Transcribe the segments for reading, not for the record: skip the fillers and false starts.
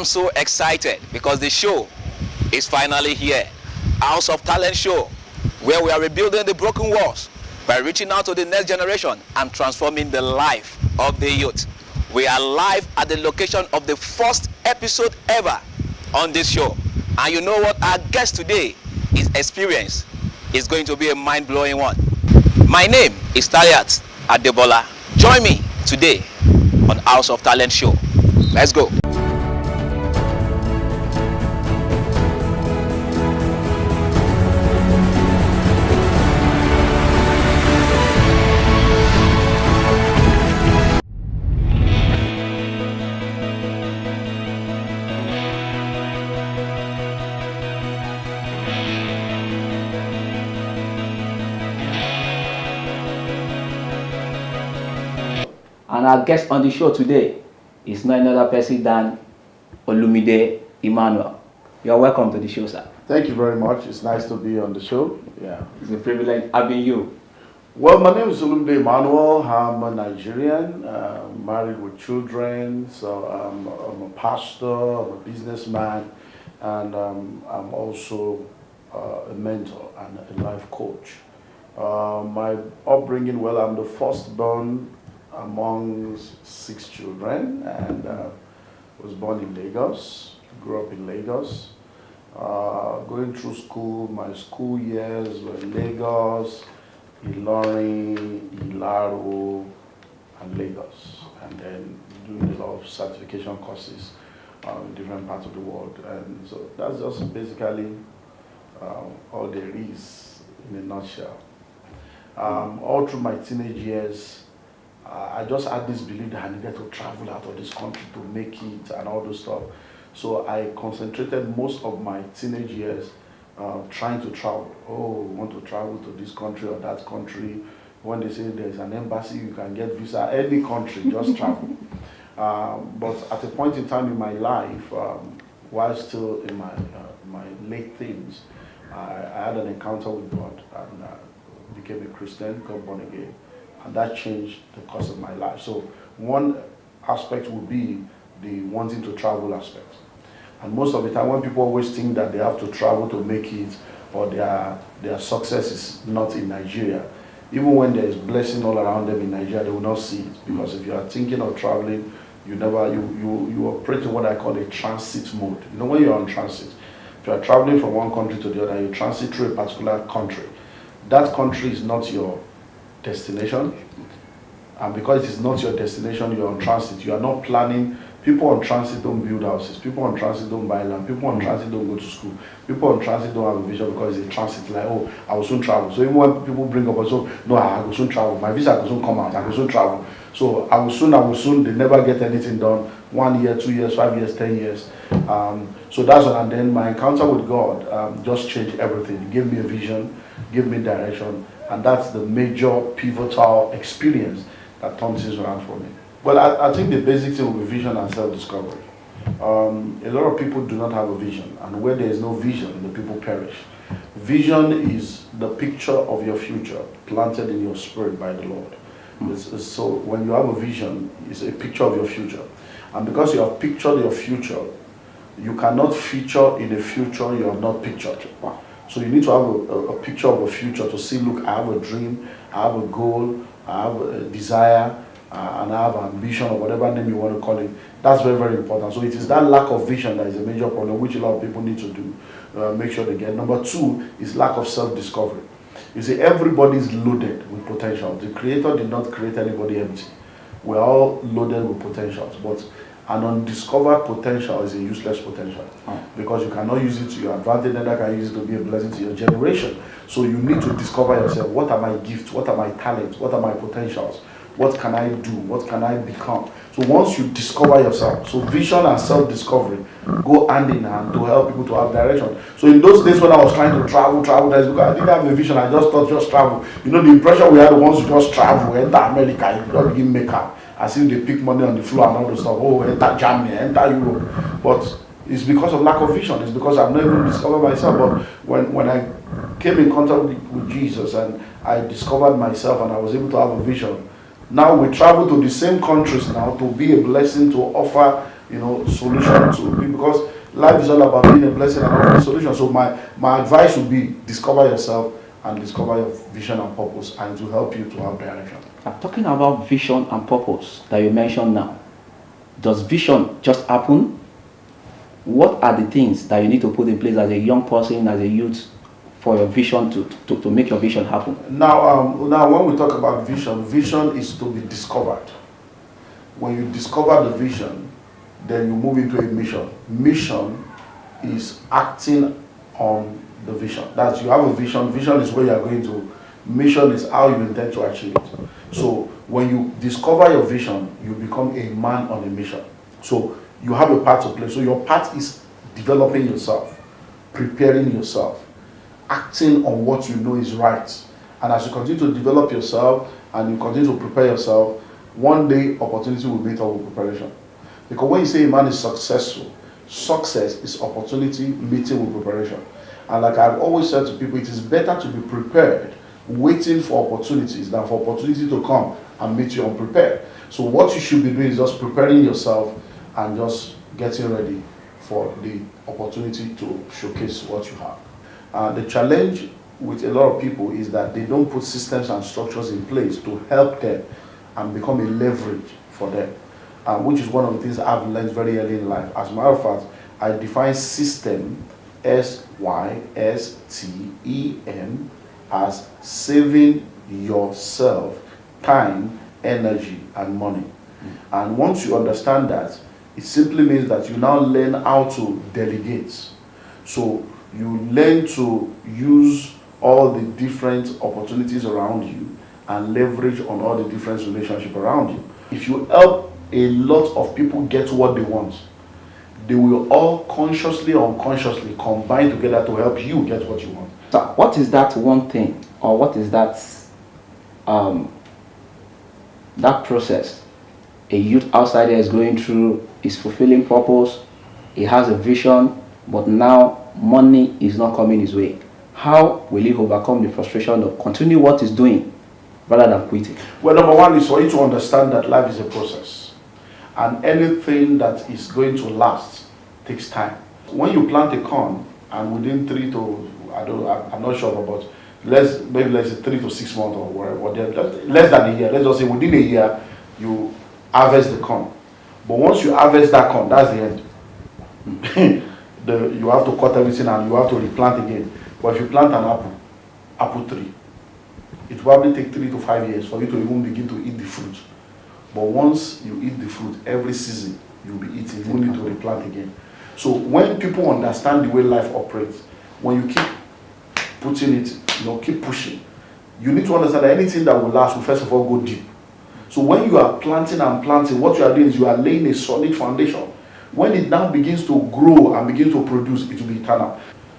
am so excited because the show is finally here. House of Talent Show, where we are rebuilding the broken walls by reaching out to the next generation and transforming the life of the youth. We are live at the location of the first episode ever on this show. And you know what? Our guest today is experienced. It's going to be a mind-blowing one. My name is Taliat Adebola. Join me today on House of Talent Show. Let's go. And our guest on the show today is no another person than Olumide Emmanuel. You're welcome to the show, sir. Thank you very much. It's nice to be on the show. Yeah, It's a privilege having you. Well, my name is Olumide Emmanuel. I'm a Nigerian, married with children. So I'm a pastor, I'm a businessman, and I'm also a mentor and a life coach. My upbringing, well, I'm the firstborn among 6 children, and was born in Lagos, grew up in Lagos. Going through school, my school years were in Lagos, Ilorin, Ilaro, and Lagos, and then doing a lot of certification courses in different parts of the world. And so that's just basically all there is in a nutshell. All through my teenage years, I just had this belief that I needed to travel out of this country to make it and all those stuff. So I concentrated most of my teenage years trying to travel. Oh, we want to travel to this country or that country. When they say there's an embassy, you can get visa, any country, just travel. But at a point in time in my life, while still in my late teens, I had an encounter with God and became a Christian, got born again. And that changed the course of my life. So one aspect would be the wanting to travel aspect. And most of the time when people always think that they have to travel to make it, or their success is not in Nigeria, even when there is blessing all around them in Nigeria, they will not see it. Because if you are thinking of traveling, you operate in what I call a transit mode. You know, when you're on transit, if you are traveling from one country to the other, you transit through a particular country. That country is not your destination, and because it is not your destination, you're on transit. You are not planning. People on transit don't build houses. People on transit don't buy land. People on transit don't go to school. People on transit don't have a vision because it's a transit. Like, oh, I will soon travel. So even when people bring up, also, no, I will soon travel. My visa will soon come out. I will soon travel. So I will soon. They never get anything done. 1 year, 2 years, 5 years, 10 years. So that's what. And then my encounter with God just changed everything. He gave me a vision, gave me direction. And that's the major pivotal experience that turns things around for me. Well, I think the basic thing will be vision and self-discovery. A lot of people do not have a vision, and where there is no vision, the people perish. Vision is the picture of your future planted in your spirit by the Lord. So when you have a vision, it's a picture of your future. And because you have pictured your future, you cannot feature in a future you have not pictured. Wow. So you need to have a picture of a future to see, look, I have a dream, I have a goal, I have a desire, and I have ambition, or whatever name you want to call it. That's very, very important. So it is that lack of vision that is a major problem, which a lot of people need to do, make sure they get. Number 2 is lack of self-discovery. You see, everybody is loaded with potential. The Creator did not create anybody empty. We're all loaded with potentials, but an undiscovered potential is a useless potential because you cannot use it to your advantage, neither can use it to be a blessing to your generation. So you need to discover yourself. What are my gifts? What are my talents? What are my potentials? What can I do? What can I become? So once you discover yourself, so vision and self-discovery go hand in hand to help people to have direction. So in those days when I was trying to travel, that's because I didn't have a vision. I just thought just travel. You know, the impression we had once you just travel, enter America, you don't begin make up. As if they pick money on the floor and all the stuff. Oh, enter Germany, enter Europe. But it's because of lack of vision. It's because I've not even discovered myself. But when I came in contact with Jesus and I discovered myself and I was able to have a vision, now we travel to the same countries now to be a blessing, to offer solution to, because life is all about being a blessing and offering solution. So my advice would be discover yourself and discover your vision and purpose, and it will help you to have direction. Talking about vision and purpose that you mentioned now, does vision just happen? What are the things that you need to put in place as a young person, as a youth, for your vision to make your vision happen? Now when we talk about vision, vision is to be discovered. When you discover the vision, then you move into a mission. Mission is acting on the vision. That's, you have a vision. Vision is where you are going to. Mission is how you intend to achieve it. So when you discover your vision, you become a man on a mission. So you have a part to play. So your part is developing yourself, preparing yourself, acting on what you know is right. And as you continue to develop yourself and you continue to prepare yourself, one day opportunity will meet up with preparation. Because when you say a man is successful, success is opportunity meeting with preparation. And like I've always said to people, it is better to be prepared waiting for opportunities than for opportunity to come and meet you unprepared. So what you should be doing is just preparing yourself and just getting ready for the opportunity to showcase what you have. The challenge with a lot of people is that they don't put systems and structures in place to help them and become a leverage for them, which is one of the things I've learned very early in life. As a matter of fact, I define system, SYSTEM, as saving yourself time, energy, and money. And once you understand that, it simply means that you now learn how to delegate. So you learn to use all the different opportunities around you and leverage on all the different relationships around you. If you help a lot of people get what they want, they will all consciously or unconsciously combine together to help you get what you want. So what is that one thing, or what is that that process a youth outsider is going through? Is fulfilling purpose, he has a vision, but now money is not coming his way. How will he overcome the frustration of continue what he's doing rather than quitting? Well, number one is for you to understand that life is a process, and anything that is going to last takes time. When you plant a corn, and within I'm not sure about, let's say 3 to 6 months or whatever, less than a year, let's just say within a year, you harvest the corn. But once you harvest that corn, that's the end. You have to cut everything and you have to replant again. But if you plant an apple tree, it will probably take 3 to 5 years for you to even begin to eat the fruit. But once you eat the fruit, every season you'll be eating, you won't need to replant again. So when people understand the way life operates, when you keep putting it, keep pushing, you need to understand that anything that will last will first of all go deep. So when you are planting and planting, what you are doing is you are laying a solid foundation. When it now begins to grow and begins to produce, it will be eternal.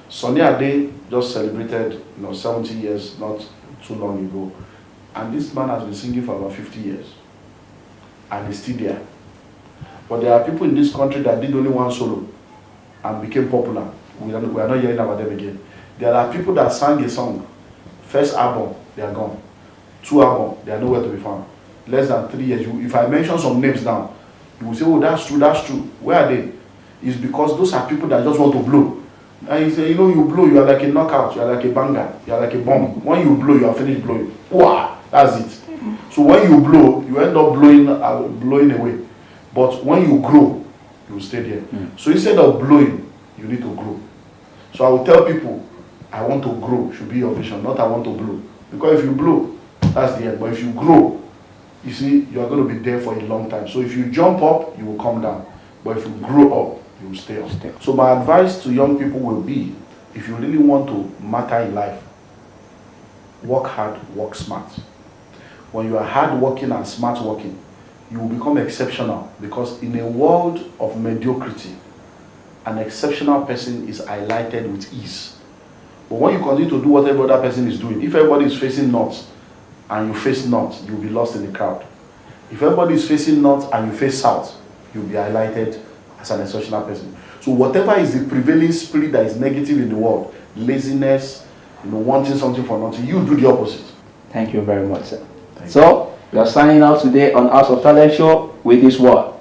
Sunny Ade just celebrated 70 years not too long ago. And this man has been singing for about 50 years. And he's still there. But there are people in this country that did only one solo and became popular. We are not hearing about them again. There are people that sang a song. First album, they are gone. 2 albums, they are nowhere to be found. Less than 3 years. If I mention some names now, you will say, oh, that's true. Where are they? It's because those are people that just want to blow. And you say, you blow, you are like a knockout, you are like a banger, you are like a bomb. When you blow, you are finished blowing. Wow, that's it. So when you blow, you end up blowing away. But when you grow, you will stay there. So instead of blowing, you need to grow. So I will tell people, I want to grow should be your vision, not I want to blow. Because if you blow, that's the end. But if you grow, you see, you are going to be there for a long time. So if you jump up, you will come down. But if you grow up, you will stay up. So my advice to young people will be, if you really want to matter in life, work hard, work smart. When you are hard working and smart working, you will become exceptional, because in a world of mediocrity, an exceptional person is highlighted with ease. But when you continue to do what every other person is doing, if everybody is facing north and you face north, you'll be lost in the crowd. If everybody is facing north and you face south, you'll be highlighted as an exceptional person. So whatever is the prevailing spirit that is negative in the world, laziness, wanting something for nothing, you do the opposite. Thank you very much, sir. So we are signing out today on House of Talent Show with this word.